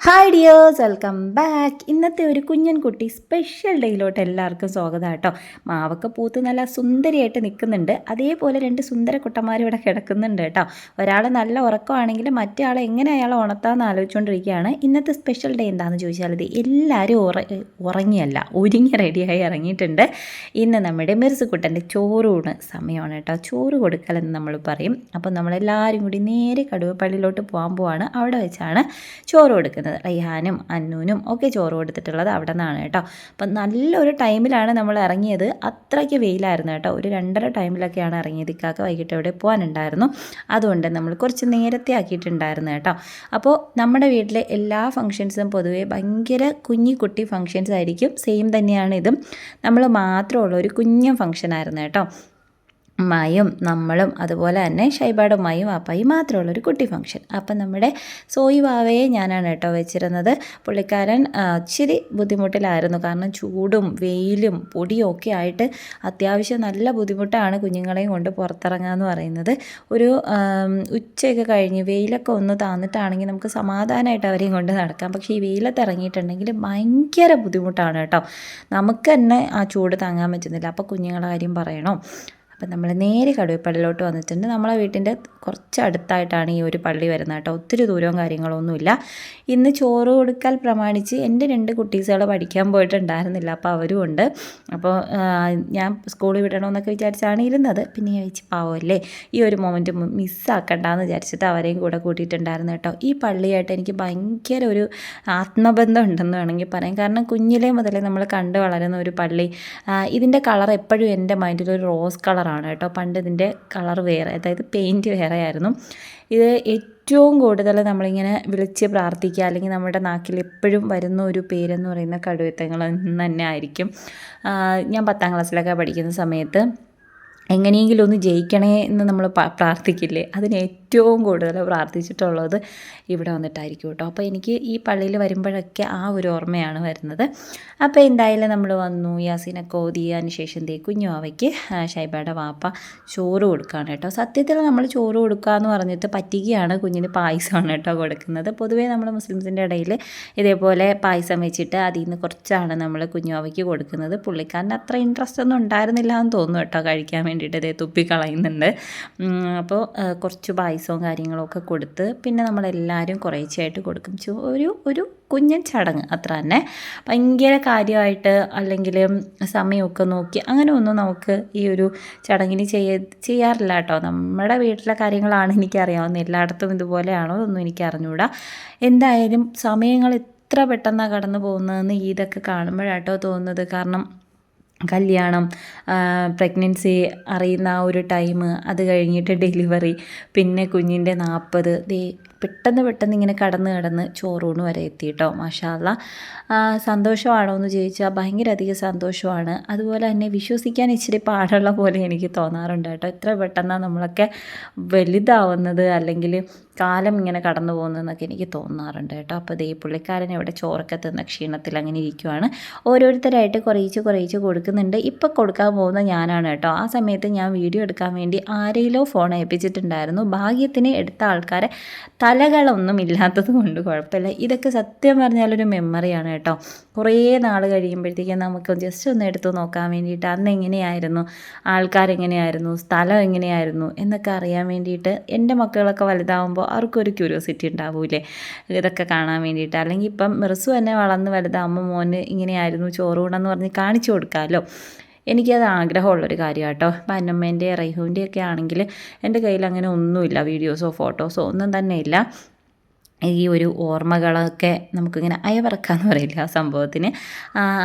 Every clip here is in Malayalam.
Hi dears, welcome back. ഇന്നത്തെ ഒരു കുഞ്ഞൻ കുട്ടി സ്പെഷ്യൽ ഡേയിലോട്ട് എല്ലാവർക്കും സ്വാഗതം കേട്ടോ. മാവൊക്കെ പൂത്ത് നല്ല സുന്ദരിയായിട്ട് നിൽക്കുന്നുണ്ട്. അതേപോലെ രണ്ട് സുന്ദര കുട്ടന്മാരും ഇവിടെ കിടക്കുന്നുണ്ട് കേട്ടോ. ഒരാൾ നല്ല ഉറക്കമാണെങ്കിൽ മറ്റേ ആൾ എങ്ങനെ അയാളെ ഉണർത്താമെന്ന് ആലോചിച്ചുകൊണ്ടിരിക്കുകയാണ്. ഇന്നത്തെ സ്പെഷ്യൽ ഡേ എന്താണെന്ന് ചോദിച്ചാൽ ഇത് എല്ലാവരും ഉറങ്ങിയല്ല, ഒരുങ്ങി റെഡിയായി ഇറങ്ങിയിട്ടുണ്ട്. ഇന്ന് നമ്മുടെ മിർസുക്കുട്ടൻ്റെ ചോറൂണ് സമയമാണ് കേട്ടോ. ചോറ് കൊടുക്കലെന്ന് നമ്മൾ പറയും. അപ്പോൾ നമ്മളെല്ലാവരും കൂടി നേരെ കടുവപ്പള്ളിയിലോട്ട് പോകാൻ അവിടെ വെച്ചാണ് ചോറ് കൊടുക്കുന്നത്. റയ്ഹാനും അന്നൂനും ഒക്കെ ചോറ് കൊടുത്തിട്ടുള്ളത് അവിടെ നിന്നാണ് കേട്ടോ. അപ്പം നല്ലൊരു ടൈമിലാണ് നമ്മൾ ഇറങ്ങിയത്. അത്രയ്ക്ക് വെയിലായിരുന്നു കേട്ടോ. ഒരു 2:30 ടൈമിലൊക്കെയാണ് ഇറങ്ങിയത്. ഇക്കാക്ക് വൈകിട്ട് എവിടെ പോകാനുണ്ടായിരുന്നു, അതുകൊണ്ട് നമ്മൾ കുറച്ച് നേരത്തെ ആക്കിയിട്ടുണ്ടായിരുന്നു കേട്ടോ. അപ്പോൾ നമ്മുടെ വീട്ടിലെ എല്ലാ ഫങ്ഷൻസും പൊതുവേ ഭയങ്കര കുഞ്ഞി ഫങ്ഷൻസ് ആയിരിക്കും. സെയിം തന്നെയാണ് ഇതും. നമ്മൾ മാത്രമുള്ള ഒരു കുഞ്ഞൻ ഫങ്ഷനായിരുന്നു കേട്ടോ. ഉമ്മായും നമ്മളും അതുപോലെ തന്നെ ഷൈബയുടെ ഉമ്മായും വാപ്പായും മാത്രമുള്ളൊരു കുട്ടി ഫംഗ്ഷൻ. അപ്പം നമ്മുടെ സോയി വാവയെ ഞാനാണ് കേട്ടോ വെച്ചിരുന്നത്. പുള്ളിക്കാരൻ ഇച്ചിരി ബുദ്ധിമുട്ടിലായിരുന്നു. കാരണം ചൂടും വെയിലും പൊടിയും ഒക്കെ ആയിട്ട് അത്യാവശ്യം നല്ല ബുദ്ധിമുട്ടാണ് കുഞ്ഞുങ്ങളെയും കൊണ്ട് പുറത്തിറങ്ങുക എന്ന് പറയുന്നത്. ഒരു ഉച്ചയൊക്കെ കഴിഞ്ഞ് വെയിലൊക്കെ ഒന്ന് താന്നിട്ടാണെങ്കിൽ നമുക്ക് സമാധാനമായിട്ട് അവരെയും കൊണ്ട് നടക്കാം. പക്ഷേ ഈ വെയിലത്ത് ഇറങ്ങിയിട്ടുണ്ടെങ്കിൽ ഭയങ്കര ബുദ്ധിമുട്ടാണ് കേട്ടോ. നമുക്ക് തന്നെ ആ ചൂട് താങ്ങാൻ പറ്റുന്നില്ല. അപ്പോൾ കുഞ്ഞുങ്ങളുടെ കാര്യം പറയണോ. അപ്പം നമ്മൾ നേരെ കടുവപ്പള്ളിയിലോട്ട് വന്നിട്ടുണ്ട്. നമ്മളെ വീട്ടിൻ്റെ കുറച്ച് അടുത്തായിട്ടാണ് ഈ ഒരു പള്ളി വരുന്നത് കേട്ടോ. ഒത്തിരി ദൂരവും കാര്യങ്ങളൊന്നുമില്ല. ഇന്ന് ചോറ് കൊടുക്കൽ പ്രമാണിച്ച് എൻ്റെ 2 കുട്ടീസുകൾ പഠിക്കാൻ പോയിട്ടുണ്ടായിരുന്നില്ല. അപ്പോൾ അവരും ഉണ്ട്. അപ്പോൾ ഞാൻ സ്കൂളിൽ വിടണമെന്നൊക്കെ വിചാരിച്ചാണ് ഇരുന്നത്. പിന്നെ ഞാൻ വെച്ച് പാവമല്ലേ, ഈ ഒരു മൊമെൻറ്റ് മിസ്സാക്കണ്ടെന്ന് വിചാരിച്ചിട്ട് അവരെയും കൂടെ കൂട്ടിയിട്ടുണ്ടായിരുന്നു കേട്ടോ. ഈ പള്ളിയായിട്ട് എനിക്ക് ഭയങ്കര ഒരു ആത്മബന്ധം ഉണ്ടെന്ന് വേണമെങ്കിൽ പറയാം. കാരണം കുഞ്ഞിലേ മുതലേ നമ്മൾ കണ്ടു വളരുന്ന ഒരു പള്ളി. ഇതിൻ്റെ കളർ എപ്പോഴും എൻ്റെ മൈൻഡിൽ ഒരു റോസ് കളറാണ് കേട്ടോ. പണ്ട് ഇതിൻ്റെ കളർ വേറെ, അതായത് പെയിൻറ്റ് വേറെ ആയിരുന്നു. ഇത് ഏറ്റവും കൂടുതൽ നമ്മളിങ്ങനെ വിളിച്ച് പ്രാർത്ഥിക്കുക, അല്ലെങ്കിൽ നമ്മുടെ നാക്കിൽ എപ്പോഴും വരുന്ന ഒരു പേരെന്ന് പറയുന്ന കടുവത്തങ്ങൾ തന്നെ ആയിരിക്കും. ഞാൻ 10ാം ക്ലാസ്സിലൊക്കെ പഠിക്കുന്ന സമയത്ത് എങ്ങനെയെങ്കിലും ഒന്ന് ജയിക്കണേ എന്ന് നമ്മൾ പ്രാർത്ഥിക്കില്ലേ, അതിന് ഏറ്റവും കൂടുതൽ പ്രാർത്ഥിച്ചിട്ടുള്ളത് ഇവിടെ വന്നിട്ടായിരിക്കും കേട്ടോ. അപ്പോൾ എനിക്ക് ഈ പള്ളിയിൽ വരുമ്പോഴൊക്കെ ആ ഒരു ഓർമ്മയാണ് വരുന്നത്. അപ്പോൾ എന്തായാലും നമ്മൾ വന്നു, യാസീനൊക്കെ ഓതിയതിന് ശേഷം കുഞ്ഞു അവയ്ക്ക് ഷൈബയുടെ വാപ്പ ചോറ് കൊടുക്കുകയാണ് കേട്ടോ. സത്യത്തിൽ നമ്മൾ ചോറ് കൊടുക്കുക എന്ന് പറഞ്ഞിട്ട് പറ്റിക്കുകയാണ്. കുഞ്ഞിന് പായസമാണ് കേട്ടോ കൊടുക്കുന്നത്. പൊതുവേ നമ്മൾ മുസ്ലിംസിൻ്റെ ഇടയിൽ ഇതേപോലെ പായസം വെച്ചിട്ട് അതിൽ നിന്ന് കുറച്ചാണ് നമ്മൾ കുഞ്ഞു അവയ്ക്ക് കൊടുക്കുന്നത്. പുള്ളിക്കാരന് അത്ര ഇൻട്രസ്റ്റ് ഒന്നും ഉണ്ടായിരുന്നില്ല എന്ന് തോന്നുന്നു കേട്ടോ കഴിക്കാൻ വേണ്ടിയിട്ട്. ഇതേ തുപ്പിക്കളയുന്നുണ്ട്. അപ്പോൾ കുറച്ച് പായസവും കാര്യങ്ങളൊക്കെ കൊടുത്ത് പിന്നെ നമ്മളെല്ലാവരും കുറേശ്ശെയായിട്ട് കൊടുക്കും. ഒരു കുഞ്ഞൻ ചടങ്ങ് അത്ര തന്നെ. ഭയങ്കര കാര്യമായിട്ട് അല്ലെങ്കിൽ സമയമൊക്കെ നോക്കി അങ്ങനെ ഒന്നും നമുക്ക് ഈ ഒരു ചടങ്ങിന് ചെയ്യാറില്ല കേട്ടോ. നമ്മുടെ വീട്ടിലെ കാര്യങ്ങളാണ് എനിക്കറിയാവുന്നത്. എല്ലായിടത്തും ഇതുപോലെയാണോ ഒന്നും എനിക്ക് അറിഞ്ഞുകൂടാ. എന്തായാലും സമയങ്ങൾ എത്ര പെട്ടെന്നാണ് കടന്നു പോകുന്നതെന്ന് ഇതൊക്കെ കാണുമ്പോഴാട്ടോ തോന്നുന്നത്. കാരണം കല്യാണം, പ്രഗ്നൻസി അറിയുന്ന ആ ഒരു ടൈം, അത് കഴിഞ്ഞിട്ട് ഡെലിവറി, പിന്നെ കുഞ്ഞിൻ്റെ 40 പെട്ടെന്ന് ഇങ്ങനെ കടന്ന് ചോറൂണ് വരെ എത്തി കേട്ടോ. മാഷാ അല്ലാഹ്. സന്തോഷമാണോ എന്ന് ചോദിച്ചാൽ ഭയങ്കര അധികം സന്തോഷമാണ്. അതുപോലെ തന്നെ വിശ്വസിക്കാൻ ഇച്ചിരി പാടുള്ള പോലെ എനിക്ക് തോന്നാറുണ്ട് കേട്ടോ. എത്ര പെട്ടെന്നാണ് നമ്മളൊക്കെ വലുതാവുന്നത്, അല്ലെങ്കിൽ കാലം ഇങ്ങനെ കടന്നു പോകുന്നതെന്നൊക്കെ എനിക്ക് തോന്നാറുണ്ട് കേട്ടോ. അപ്പോൾ പുള്ളിക്കാരൻ ഇവിടെ ചോറൊക്കെ തിന്ന ക്ഷീണത്തിൽ അങ്ങനെ ഇരിക്കുവാണ്. ഓരോരുത്തരായിട്ട് കുറേച്ച് കൊടുക്കുന്നുണ്ട്. ഇപ്പോൾ കൊടുക്കാൻ പോകുന്ന ഞാനാണ് കേട്ടോ. ആ സമയത്ത് ഞാൻ വീഡിയോ എടുക്കാൻ വേണ്ടി ആരെയിലോ ഫോൺ ഏൽപ്പിച്ചിട്ടുണ്ടായിരുന്നു. ഭാഗ്യത്തിന് എടുത്ത ആൾക്കാരെ തലകളൊന്നും ഇല്ലാത്തത് കൊണ്ട് കുഴപ്പമില്ല. ഇതൊക്കെ സത്യം പറഞ്ഞാലൊരു മെമ്മറിയാണ് കേട്ടോ. കുറേ നാൾ കഴിയുമ്പോഴത്തേക്കും നമുക്ക് ജസ്റ്റ് ഒന്ന് എടുത്ത് നോക്കാൻ വേണ്ടിയിട്ട് അന്ന് എങ്ങനെയായിരുന്നു, ആൾക്കാരെങ്ങനെയായിരുന്നു, സ്ഥലം എങ്ങനെയായിരുന്നു എന്നൊക്കെ അറിയാൻ വേണ്ടിയിട്ട്. എൻ്റെ മക്കളൊക്കെ വലുതാവുമ്പോൾ അവർക്കൊരു ക്യൂരിയോസിറ്റി ഉണ്ടാവൂലേ ഇതൊക്കെ കാണാൻ വേണ്ടിയിട്ട്. അല്ലെങ്കിൽ ഇപ്പം മിർസു തന്നെ വളർന്ന് വലുതാകുമ്പോൾ മോന് ഇങ്ങനെയായിരുന്നു ചോറൂണെന്ന് പറഞ്ഞ് കാണിച്ചു കൊടുക്കാമല്ലോ. എനിക്കത് ആഗ്രഹമുള്ളൊരു കാര്യമാണ് കേട്ടോ. ഇപ്പം അന്നമ്മേൻ്റെ റൈഹുവിൻ്റെ ഒക്കെ ആണെങ്കിൽ എൻ്റെ കയ്യിൽ അങ്ങനെ ഒന്നുമില്ല, വീഡിയോസോ ഫോട്ടോസോ ഒന്നും തന്നെ ഇല്ല. ഈ ഒരു ഓർമ്മകളൊക്കെ നമുക്കിങ്ങനെ അയവിറക്കാന്ന് പറയില്ല ആ സംഭവത്തിന്.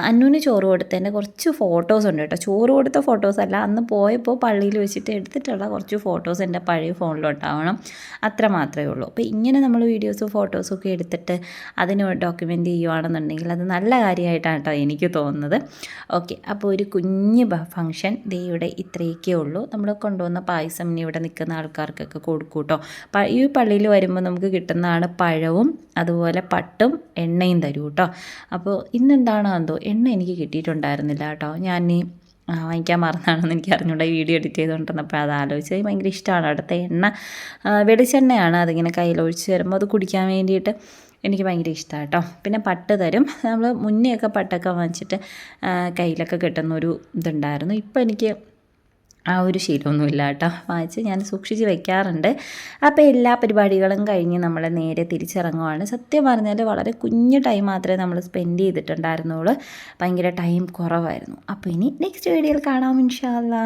അന്നൂന് ചോറ് കൊടുത്തതിൻ്റെ കുറച്ച് ഫോട്ടോസ് ഉണ്ട് കേട്ടോ. ചോറ് കൊടുത്ത ഫോട്ടോസല്ല, അന്ന് പോയപ്പോൾ പള്ളിയിൽ വെച്ചിട്ട് എടുത്തിട്ടുള്ള കുറച്ച് ഫോട്ടോസ് എൻ്റെ പഴയ ഫോണിലുണ്ടാവണം. അത്ര മാത്രമേ ഉള്ളൂ. അപ്പോൾ ഇങ്ങനെ നമ്മൾ വീഡിയോസും ഫോട്ടോസും ഒക്കെ എടുത്തിട്ട് അതിന് ഡോക്യുമെൻ്റ് ചെയ്യുകയാണെന്നുണ്ടെങ്കിൽ അത് നല്ല കാര്യമായിട്ടാണ് കേട്ടോ എനിക്ക് തോന്നുന്നത്. ഓക്കെ, അപ്പോൾ ഒരു കുഞ്ഞ് ഫംഗ്ഷൻ ഇവിടെ ഇത്രയൊക്കെ ഉള്ളൂ. നമ്മൾ കൊണ്ടുവന്ന പായസം ഇനി ഇവിടെ നിൽക്കുന്ന ആൾക്കാർക്കൊക്കെ കൊടുക്കും കേട്ടോ. ഈ പള്ളിയിൽ വരുമ്പോൾ നമുക്ക് കിട്ടുന്നതാണ് പഴവും അതുപോലെ പട്ടും എണ്ണയും തരൂ കേട്ടോ. അപ്പോൾ ഇന്നെന്താണോ എന്തോ എണ്ണ എനിക്ക് കിട്ടിയിട്ടുണ്ടായിരുന്നില്ല കേട്ടോ. ഞാൻ വാങ്ങിക്കാൻ മറന്നാണെന്ന് എനിക്ക് അറിഞ്ഞൂടെ. ഈ വീഡിയോ എഡിറ്റ് ചെയ്തുകൊണ്ടിരുന്നപ്പോൾ അത് ആലോചിച്ചത്. ഭയങ്കര ഇഷ്ടമാണ് അവിടുത്തെ എണ്ണ. വെളിച്ചെണ്ണയാണ്. അതിങ്ങനെ കയ്യിലൊഴിച്ച് തരുമ്പോൾ അത് കുടിക്കാൻ വേണ്ടിയിട്ട് എനിക്ക് ഭയങ്കര ഇഷ്ടമാണ് കേട്ടോ. പിന്നെ പട്ട് തരും. നമ്മൾ മുന്നെയൊക്കെ പട്ടൊക്കെ വാങ്ങിച്ചിട്ട് കയ്യിലൊക്കെ കെട്ടുന്ന ഒരു ഇതുണ്ടായിരുന്നു. ഇപ്പോൾ എനിക്ക് ആ ഒരു ശീലമൊന്നുമില്ല കേട്ടോ. വാങ്ങിച്ച് ഞാൻ സൂക്ഷിച്ച് വെക്കാറുണ്ട്. അപ്പോൾ എല്ലാ പരിപാടികളും കഴിഞ്ഞ് നമ്മൾ നേരെ തിരിച്ചിറങ്ങുവാണ്. സത്യം പറഞ്ഞാൽ വളരെ കുഞ്ഞു ടൈം മാത്രമേ നമ്മൾ സ്പെൻഡ് ചെയ്തിട്ടുണ്ടായിരുന്നുള്ളൂ. ഭയങ്കര ടൈം കുറവായിരുന്നു. അപ്പോൾ ഇനി നെക്സ്റ്റ് വീഡിയോയിൽ കാണാം ഇൻഷാ അല്ലാ.